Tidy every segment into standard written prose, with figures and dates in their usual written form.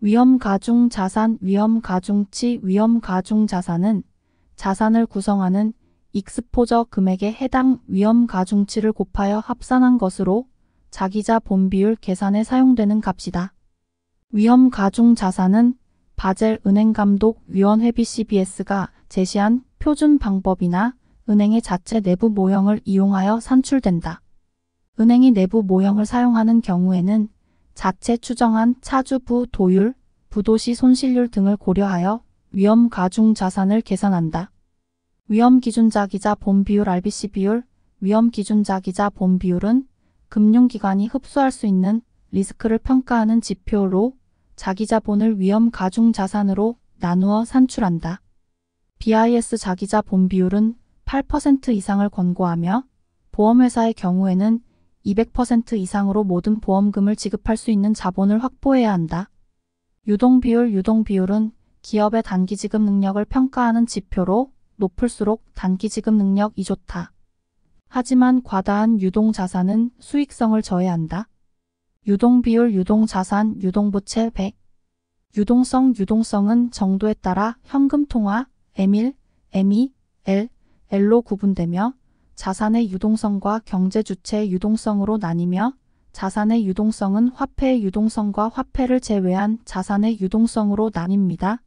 위험가중자산, 위험가중치, 위험가중자산은 자산을 구성하는 익스포저 금액에 해당 위험가중치를 곱하여 합산한 것으로 자기자 본비율 계산에 사용되는 값이다. 위험가중자산은 바젤 은행감독위원회 BCBS가 제시한 표준 방법이나 은행의 자체 내부 모형을 이용하여 산출된다. 은행이 내부 모형을 사용하는 경우에는 자체 추정한 차주부 도율, 부도시 손실률 등을 고려하여 위험가중자산을 계산한다. 위험기준자기자 본비율 RBC 비율, 위험기준자기자 본비율은 금융기관이 흡수할 수 있는 리스크를 평가하는 지표로 자기자본을 위험가중자산으로 나누어 산출한다. BIS 자기자 본비율은 8% 이상을 권고하며 보험회사의 경우에는 200% 이상으로 모든 보험금을 지급할 수 있는 자본을 확보해야 한다. 유동비율, 유동비율은 기업의 단기지급 능력을 평가하는 지표로 높을수록 단기지급 능력이 좋다. 하지만 과다한 유동자산은 수익성을 저해한다. 유동비율, 유동자산, 유동부채 100. 유동성은 정도에 따라 현금통화, M1, M2, L로 구분되며 자산의 유동성과 경제주체의 유동성으로 나뉘며 자산의 유동성은 화폐의 유동성과 화폐를 제외한 자산의 유동성으로 나뉩니다.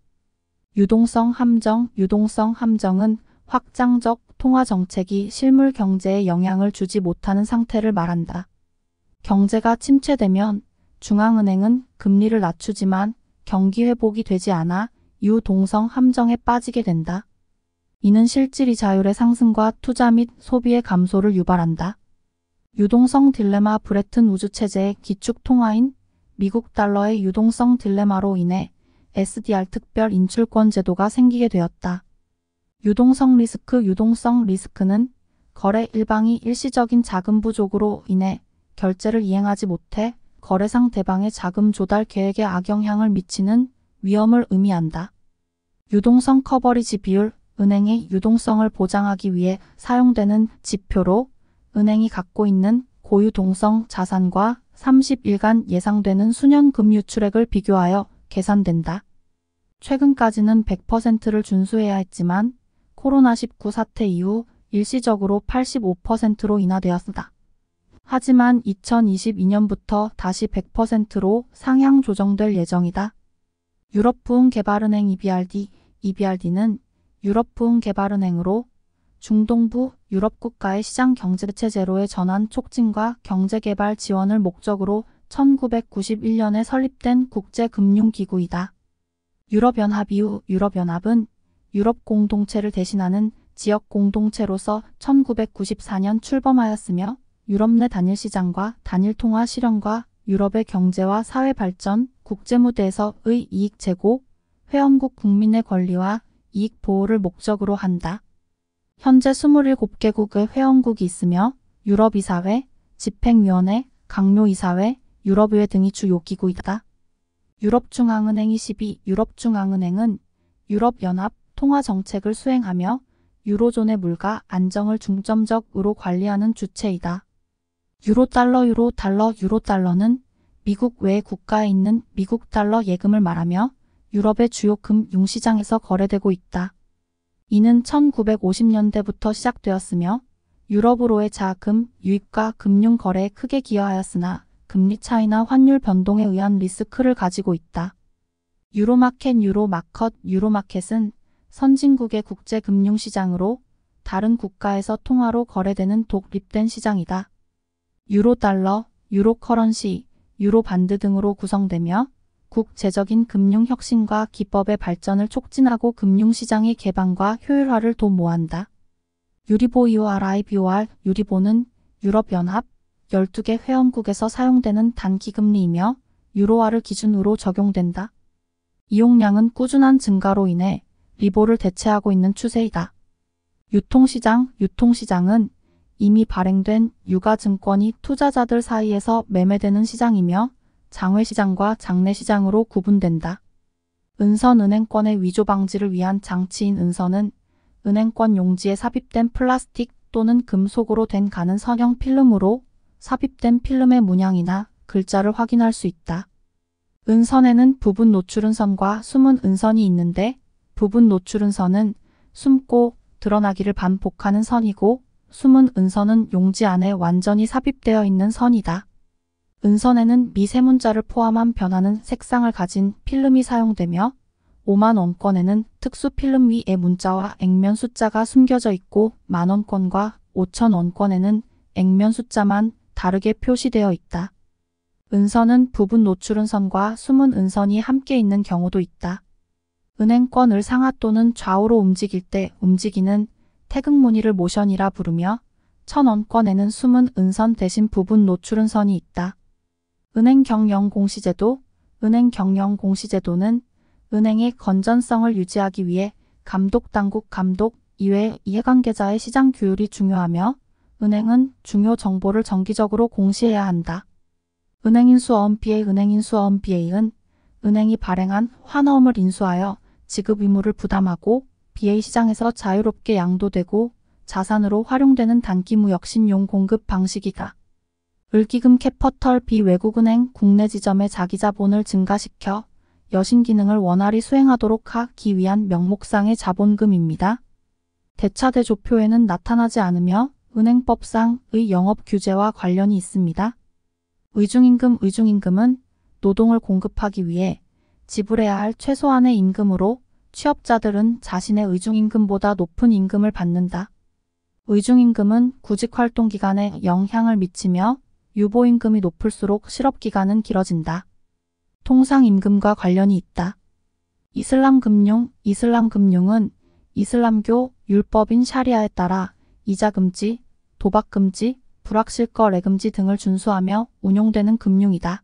유동성 함정은 확장적 통화정책이 실물 경제에 영향을 주지 못하는 상태를 말한다. 경제가 침체되면 중앙은행은 금리를 낮추지만 경기 회복이 되지 않아 유동성 함정에 빠지게 된다. 이는 실질이자율의 상승과 투자 및 소비의 감소를 유발한다. 유동성 딜레마 브레튼 우즈 체제의 기축 통화인 미국 달러의 유동성 딜레마로 인해 SDR 특별 인출권 제도가 생기게 되었다. 유동성 리스크는 거래 일방이 일시적인 자금 부족으로 인해 결제를 이행하지 못해 거래상 대방의 자금 조달 계획에 악영향을 미치는 위험을 의미한다. 유동성 커버리지 비율, 은행의 유동성을 보장하기 위해 사용되는 지표로 은행이 갖고 있는 고유동성 자산과 30일간 예상되는 수년 금유출액을 비교하여 계산된다. 최근까지는 100%를 준수해야 했지만 코로나19 사태 이후 일시적으로 85%로 인하되었다. 하지만 2022년부터 다시 100%로 상향 조정될 예정이다. 유럽부흥개발은행 EBRD는 유럽부흥개발은행으로 중동부 유럽 국가의 시장 경제대체 제로의 전환 촉진과 경제개발 지원을 목적으로 1991년에 설립된 국제금융기구이다. 유럽연합은 유럽 공동체를 대신하는 지역 공동체로서 1994년 출범하였으며 유럽 내 단일 시장과 단일 통화 실현과 유럽의 경제와 사회 발전, 국제무대에서의 이익 제고, 회원국 국민의 권리와 이익 보호를 목적으로 한다. 현재 27개국의 회원국이 있으며 유럽이사회, 집행위원회, 강요이사회, 유럽의회 등이 주요 기구이다. 유럽중앙은행 ECB 유럽중앙은행은 유럽연합 통화정책을 수행하며 유로존의 물가 안정을 중점적으로 관리하는 주체이다. 유로달러는 미국 외 국가에 있는 미국 달러 예금을 말하며 유럽의 주요 금융시장에서 거래되고 있다. 이는 1950년대부터 시작되었으며 유럽으로의 자금 유입과 금융 거래에 크게 기여하였으나 금리 차이나 환율 변동에 의한 리스크를 가지고 있다. 유로마켓은 선진국의 국제금융시장으로 다른 국가에서 통화로 거래되는 독립된 시장이다. 유로달러, 유로커런시, 유로반드 등으로 구성되며 국제적인 금융혁신과 기법의 발전을 촉진하고 금융시장의 개방과 효율화를 도모한다. 유리보는 유럽연합 12개 회원국에서 사용되는 단기금리이며 유로화를 기준으로 적용된다. 이용량은 꾸준한 증가로 인해 리보를 대체하고 있는 추세이다. 유통시장은 이미 발행된 유가증권이 투자자들 사이에서 매매되는 시장이며 장외시장과 장내시장으로 구분된다. 은선은행권의 위조 방지를 위한 장치인 은선은 은행권 용지에 삽입된 플라스틱 또는 금속으로 된 가는 선형 필름으로 삽입된 필름의 문양이나 글자를 확인할 수 있다. 은선에는 부분 노출은선과 숨은 은선이 있는데 부분 노출은선은 숨고 드러나기를 반복하는 선이고 숨은 은선은 용지 안에 완전히 삽입되어 있는 선이다. 은선에는 미세문자를 포함한 변하는 색상을 가진 필름이 사용되며 5만 원권에는 특수 필름 위에 문자와 액면 숫자가 숨겨져 있고 만원권과 5천 원권에는 액면 숫자만 다르게 표시되어 있다. 은선은 부분 노출은선과 숨은 은선이 함께 있는 경우도 있다. 은행권을 상하 또는 좌우로 움직일 때 움직이는 태극무늬를 모션이라 부르며 1000원권에는 숨은 은선 대신 부분 노출은선이 있다. 은행 경영 공시제도. 은행 경영 공시제도는 은행의 건전성을 유지하기 위해 감독 당국 감독 이외 이해관계자의 시장 규율이 중요하며 은행은 중요 정보를 정기적으로 공시해야 한다. 은행인수어음 BA 은행인수어음 BA은 은행이 발행한 환어음을 인수하여 지급 의무를 부담하고 BA 시장에서 자유롭게 양도되고 자산으로 활용되는 단기무역 신용 공급 방식이다. 을기금 캐퍼털 비외국은행 국내 지점의 자기자본을 증가시켜 여신기능을 원활히 수행하도록 하기 위한 명목상의 자본금입니다. 대차대조표에는 나타나지 않으며 은행법상의 영업규제와 관련이 있습니다. 의중임금은 노동을 공급하기 위해 지불해야 할 최소한의 임금으로 취업자들은 자신의 의중임금보다 높은 임금을 받는다. 의중임금은 구직활동 기간에 영향을 미치며 유보임금이 높을수록 실업기간은 길어진다. 통상임금과 관련이 있다. 이슬람금융은 이슬람교 율법인 샤리아에 따라 이자금지, 도박금지, 불확실거래금지 등을 준수하며 운용되는 금융이다.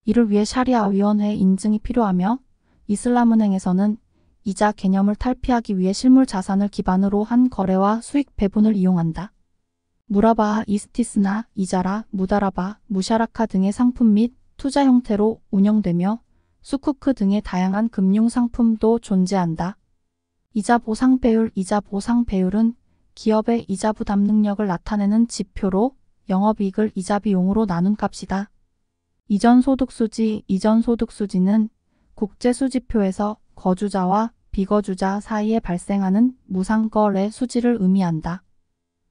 이를 위해 샤리아위원회의 인증이 필요하며 이슬람은행에서는 이자 개념을 탈피하기 위해 실물 자산을 기반으로 한 거래와 수익 배분을 이용한다. 무라바하 이스티스나 이자라, 무다라바, 무샤라카 등의 상품 및 투자 형태로 운영되며 수쿠크 등의 다양한 금융 상품도 존재한다. 이자 보상 배율은 기업의 이자 부담 능력을 나타내는 지표로 영업이익을 이자 비용으로 나눈 값이다. 이전소득수지는 국제수지표에서 거주자와 비거주자 사이에 발생하는 무상거래 수지를 의미한다.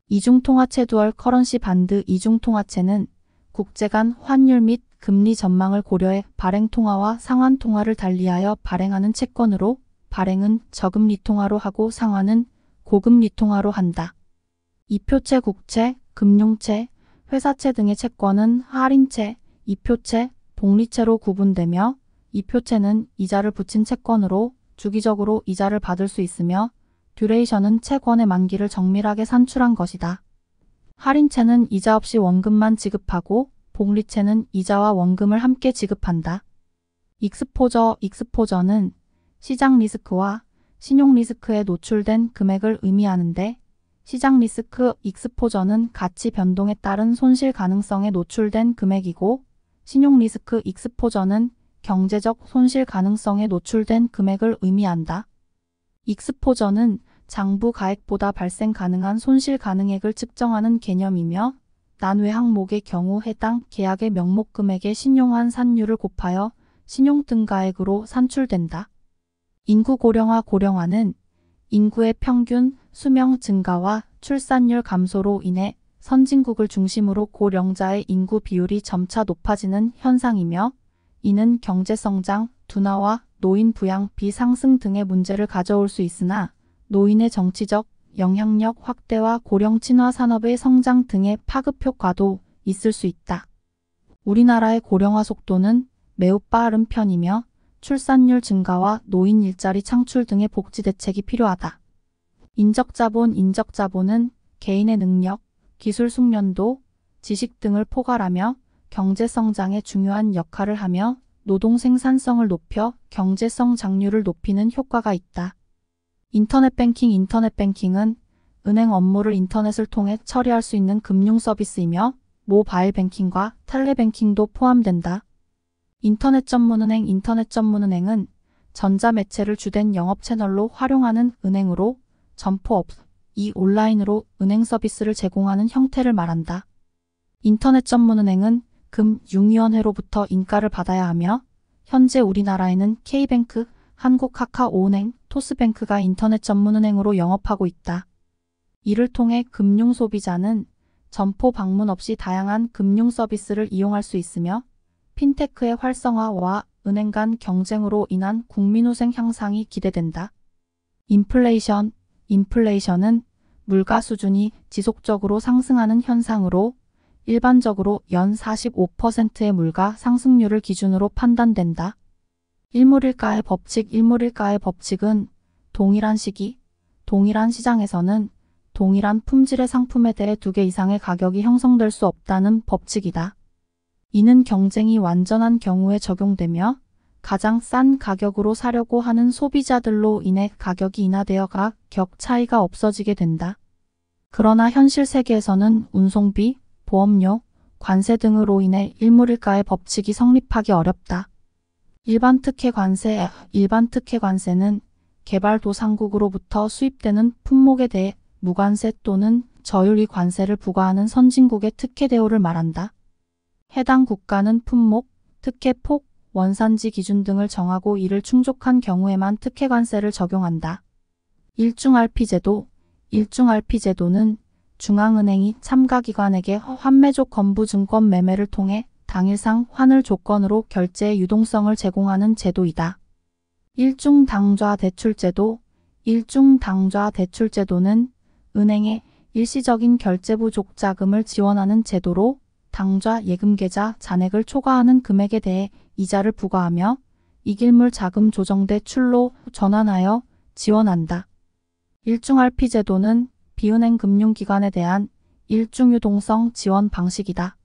이중통화채 두얼 커런시 반드 이중통화채는 국제 간 환율 및 금리 전망을 고려해 발행통화와 상환통화를 달리하여 발행하는 채권으로 발행은 저금리통화로 하고 상환은 고금리통화로 한다. 이표채 국채, 금융채, 회사채 등의 채권은 할인채, 이표채, 복리채로 구분되며 이표채는 이자를 붙인 채권으로 주기적으로 이자를 받을 수 있으며 듀레이션은 채권의 만기를 정밀하게 산출한 것이다. 할인채는 이자 없이 원금만 지급하고 복리채는 이자와 원금을 함께 지급한다. 익스포저는 시장 리스크와 신용 리스크에 노출된 금액을 의미하는데 시장 리스크 익스포저는 가치 변동에 따른 손실 가능성에 노출된 금액이고 신용 리스크 익스포저는 경제적 손실 가능성에 노출된 금액을 의미한다. 익스포저는 장부 가액보다 발생 가능한 손실 가능액을 측정하는 개념이며 난외 항목의 경우 해당 계약의 명목 금액의 신용환 산율을 곱하여 신용등가액으로 산출된다. 인구 고령화는 인구의 평균 수명 증가와 출산율 감소로 인해 선진국을 중심으로 고령자의 인구 비율이 점차 높아지는 현상이며 이는 경제성장, 둔화와 노인 부양비 상승 등의 문제를 가져올 수 있으나 노인의 정치적 영향력 확대와 고령 친화 산업의 성장 등의 파급 효과도 있을 수 있다. 우리나라의 고령화 속도는 매우 빠른 편이며 출산율 증가와 노인 일자리 창출 등의 복지 대책이 필요하다. 인적자본은 개인의 능력, 기술 숙련도, 지식 등을 포괄하며 경제 성장에 중요한 역할을 하며 노동 생산성을 높여 경제성 장려를 높이는 효과가 있다. 인터넷뱅킹은 은행 업무를 인터넷을 통해 처리할 수 있는 금융 서비스이며 모바일 뱅킹과 텔레뱅킹도 포함된다. 인터넷 전문은행은 전자매체를 주된 영업 채널로 활용하는 은행으로 점포 없이 온라인으로 은행 서비스를 제공하는 형태를 말한다. 인터넷 전문은행은 금융위원회로부터 인가를 받아야 하며 현재 우리나라에는 K뱅크, 한국카카오은행, 토스뱅크가 인터넷 전문은행으로 영업하고 있다. 이를 통해 금융소비자는 점포 방문 없이 다양한 금융 서비스를 이용할 수 있으며 핀테크의 활성화와 은행 간 경쟁으로 인한 국민후생 향상이 기대된다. 인플레이션은 물가 수준이 지속적으로 상승하는 현상으로 일반적으로 연 45%의 물가 상승률을 기준으로 판단된다. 일물일가의 법칙은 동일한 시기, 동일한 시장에서는 동일한 품질의 상품에 대해 2개 이상의 가격이 형성될 수 없다는 법칙이다. 이는 경쟁이 완전한 경우에 적용되며 가장 싼 가격으로 사려고 하는 소비자들로 인해 가격이 인하되어 가격 차이가 없어지게 된다. 그러나 현실 세계에서는 운송비, 보험료, 관세 등으로 인해 일물일가의 법칙이 성립하기 어렵다. 일반 특혜 관세는 개발도상국으로부터 수입되는 품목에 대해 무관세 또는 저율의 관세를 부과하는 선진국의 특혜 대우를 말한다. 해당 국가는 품목, 특혜 폭, 원산지 기준 등을 정하고 이를 충족한 경우에만 특혜 관세를 적용한다. 일중RP 제도는 중앙은행이 참가기관에게 환매족 건부증권 매매를 통해 당일상 환을 조건으로 결제의 유동성을 제공하는 제도이다. 일중당좌 대출제도는 은행에 일시적인 결제부 족자금을 지원하는 제도로 당좌 예금계좌 잔액을 초과하는 금액에 대해 이자를 부과하며 이길물 자금 조정 대출로 전환하여 지원한다. 일중RP 제도는 비은행 금융기관에 대한 일중유동성 지원 방식이다.